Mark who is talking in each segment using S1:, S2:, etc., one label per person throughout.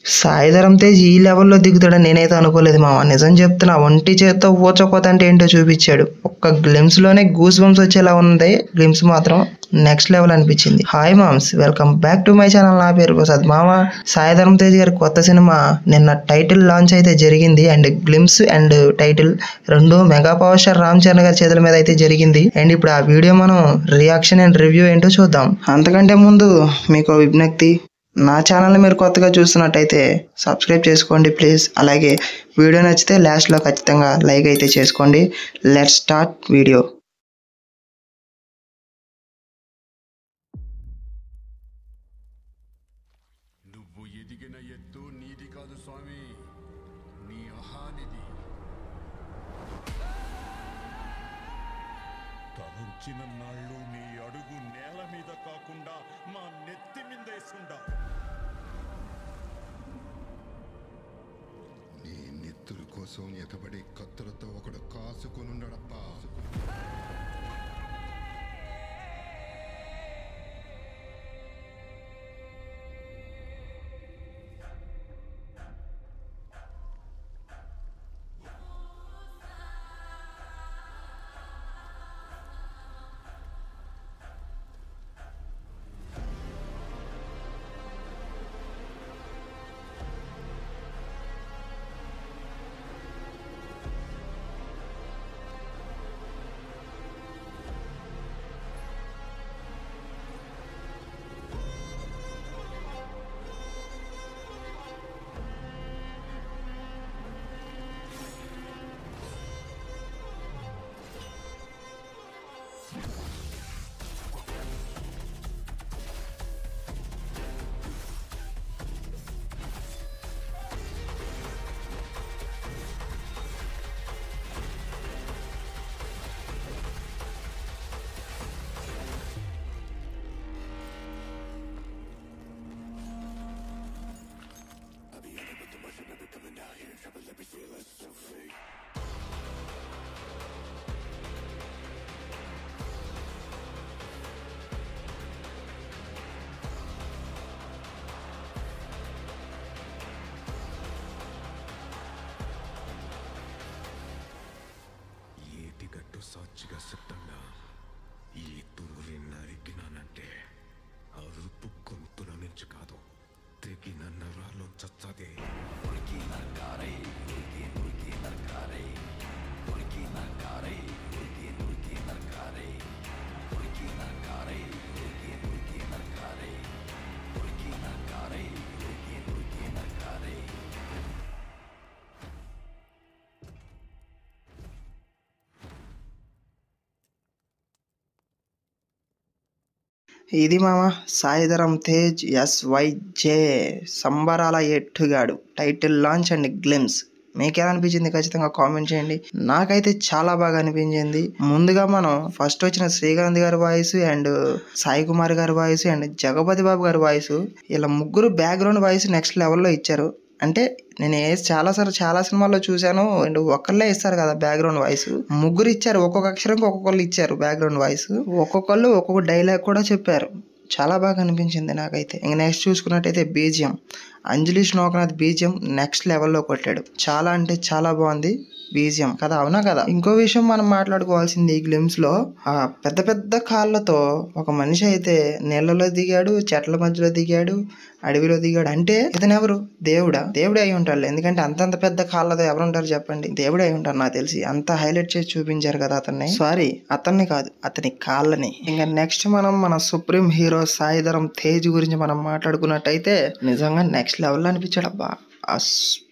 S1: సాయిధరం తేజ్ ఈ లెవెల్లో దిగుతాడని నేనైతే అనుకోలేదు మామ. నిజం చెప్తున్నా, ఒంటి చేత్తో ఊచకోత అంటే ఏంటో చూపించాడు. ఒక్క గ్లిమ్స్ లోనే గూస్ బంప్స్ వచ్చేలా ఉంది. గ్లిమ్స్ మాత్రం నెక్స్ట్ లెవెల్ అనిపించింది. Hi moms, welcome back to my channel. నా పేరు ప్రసాద్. మామ, సాయిధరం తేజ్ గారి కొత్త సినిమా నిన్న టైటిల్ లాంచ్ అయితే జరిగింది. అండ్ గ్లిమ్స్ అండ్ టైటిల్ రెండు mega power star Ram Charan గారి చేతుల మీద అయితే జరిగింది. అండ్ ఇప్పుడు ఆ వీడియో మనం రియాక్షన్ అండ్ రివ్యూ ఏంటో చూద్దాం. అంతకంటే ముందు మీకు విజ్ఞప్తి, నా ఛానల్ని మీరు కొత్తగా చూస్తున్నట్టయితే సబ్స్క్రైబ్ చేసుకోండి ప్లీజ్. అలాగే వీడియో నచ్చితే లాస్ట్లో ఖచ్చితంగా లైక్ అయితే చేసుకోండి. Let's start video.
S2: నువ్వు ఎదిగిన ఎత్తు నీది కాదు స్వామి, నీ అహానిది. తలంచిన నాళ్ళు నీ అడుగు నేల మీద కాకుండా మా నెత్తి మీద వేసుండా. నీ నెత్తుల కోసం ఎతబడి కత్తులతో ఒకడు కాసుకొనుండడప్పా. సాక్షిగా చెప్తున్నా, ఈ తూరి నరికినానంటే అరుపు గొంతుల నుంచి కాదు, తెగిన నరాలు చచ్చదే.
S1: ఇది మామ సాయిధరం తేజ్ SYJ సంబరాల ఎట్టుగాడు టైటిల్ లాంచ్ అండ్ గ్లిమ్స్. మీకు ఎలా అనిపించింది ఖచ్చితంగా కామెంట్ చేయండి. నాకైతే చాలా బాగా అనిపించింది. ముందుగా మనం ఫస్ట్ వచ్చిన శ్రీకాంత్ గారి వాయిస్ అండ్ సాయి కుమార్ గారి వాయిస్ అండ్ జగపతి బాబు గారి వాయిస్, ఇలా ముగ్గురు బ్యాక్గ్రౌండ్ వాయిస్ నెక్స్ట్ లెవెల్లో ఇచ్చారు. అంటే నేను చాలా సినిమాల్లో చూశాను. అండ్ ఒక్కళ్ళే ఇస్తారు కదా బ్యాక్గ్రౌండ్ వాయిస్, ముగ్గురు ఇచ్చారు. ఒక్కొక్క అక్షరం ఒక్కొక్కళ్ళు ఇచ్చారు బ్యాక్గ్రౌండ్ వాయిస్. ఒక్కొక్కళ్ళు ఒక్కొక్క డైలాగ్ కూడా చెప్పారు. చాలా బాగా అనిపించింది నాకైతే. ఇంక నెక్స్ట్ చూసుకున్నట్టయితే బీజిఎం, అంజలి శ్లోకనాథ్ బీజిఎం నెక్స్ట్ లెవెల్లో కొట్టాడు. చాలా అంటే చాలా బాగుంది బీజిఎం కదా, అవునా కదా. ఇంకో విషయం మనం మాట్లాడుకోవాల్సింది, ఈ గ్లిమ్స్ లో ఆ పెద్ద పెద్ద కాళ్ళతో ఒక మనిషి అయితే నీళ్ళలో దిగాడు, చెట్ల మధ్యలో దిగాడు, అడవిలో దిగాడు. అంటే ఇతను ఎవరు? దేవుడే అయి ఉంటాడు. ఎందుకంటే అంతంత పెద్ద కాళ్ళతో ఎవరు ఉంటారు చెప్పండి? దేవుడే అయి ఉంటారు నాకు తెలిసి. అంత హైలైట్ చేసి చూపించారు కదా అతన్ని. సారీ, అతన్ని కాదు, అతని కాళ్ళని. ఇంకా నెక్స్ట్ మన సుప్రీం హీరో సాయిధరం తేజ్ గురించి మనం మాట్లాడుకున్నట్టయితే నిజంగా నెక్స్ట్ లెవెల్ అనిపించాడు అబ్బా. ఆ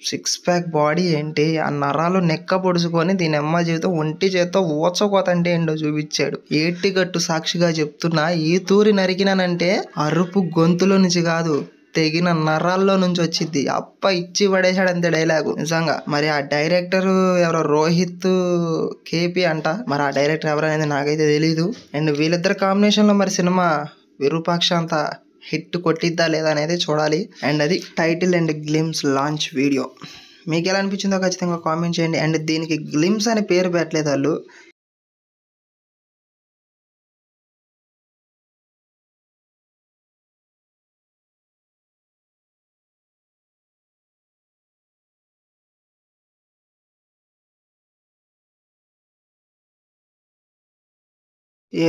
S1: 6 ప్యాక్ బాడీ ఏంటి, ఆ నరాలు నెక్క పొడుచుకొని దీని అమ్మ జీవితం ఒంటి చేత్తో ఊచకోత అంటే ఏంటో చూపించాడు. ఏటిగట్టు సాక్షిగా చెప్తున్నా, ఈ తూరి నరికినానంటే అరుపు గొంతులో నుంచి కాదు, తెగిన నరాల్లో నుంచి వచ్చింది. అప్ప ఇచ్చి పడేశాడు అంతే డైలాగు నిజంగా. మరి ఆ డైరెక్టర్ ఎవరో రోహిత్ కేపీ అంట. మరి ఆ డైరెక్టర్ ఎవరనేది నాకైతే తెలీదు. అండ్ వీళ్ళిద్దరు కాంబినేషన్ లో మరి సినిమా విరూపాక్ష అంతా హిట్ కొట్టిద్దా లేదా అనేది చూడాలి. అండ్ అది title and glimpse launch video. మీకు ఎలా అనిపించిందో ఖచ్చితంగా కామెంట్ చేయండి. అండ్ దీనికి గ్లిమ్స్ అని పేరు పెట్టలేదు వాళ్ళు.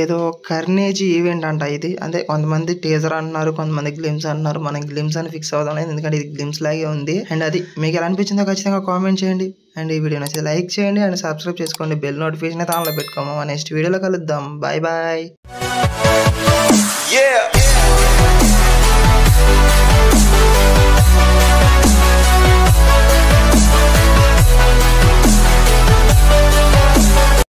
S1: ఏదో కర్నేజీ ఈవెంట్ అంట ఇది. అంటే కొంతమంది టీజర్ అంటున్నారు, కొంతమంది గ్లిమ్స్ అంటున్నారు. మనం గ్లిమ్స్ అని ఫిక్స్ అవుదాం లేదు, ఎందుకంటే ఇది గ్లిమ్స్ లాగే ఉంది. అండ్ అది మీకు ఎలా అనిపించిందో ఖచ్చితంగా కామెంట్ చేయండి. అండ్ ఈ వీడియో నచ్చితే లైక్ చేయండి అండ్ సబ్స్క్రైబ్ చేసుకోండి. బెల్ నోటిఫికేషన్ అయితే ఆన్లో పెట్టుకోమా. నెక్స్ట్ వీడియోలో కలుద్దాం. Bye bye.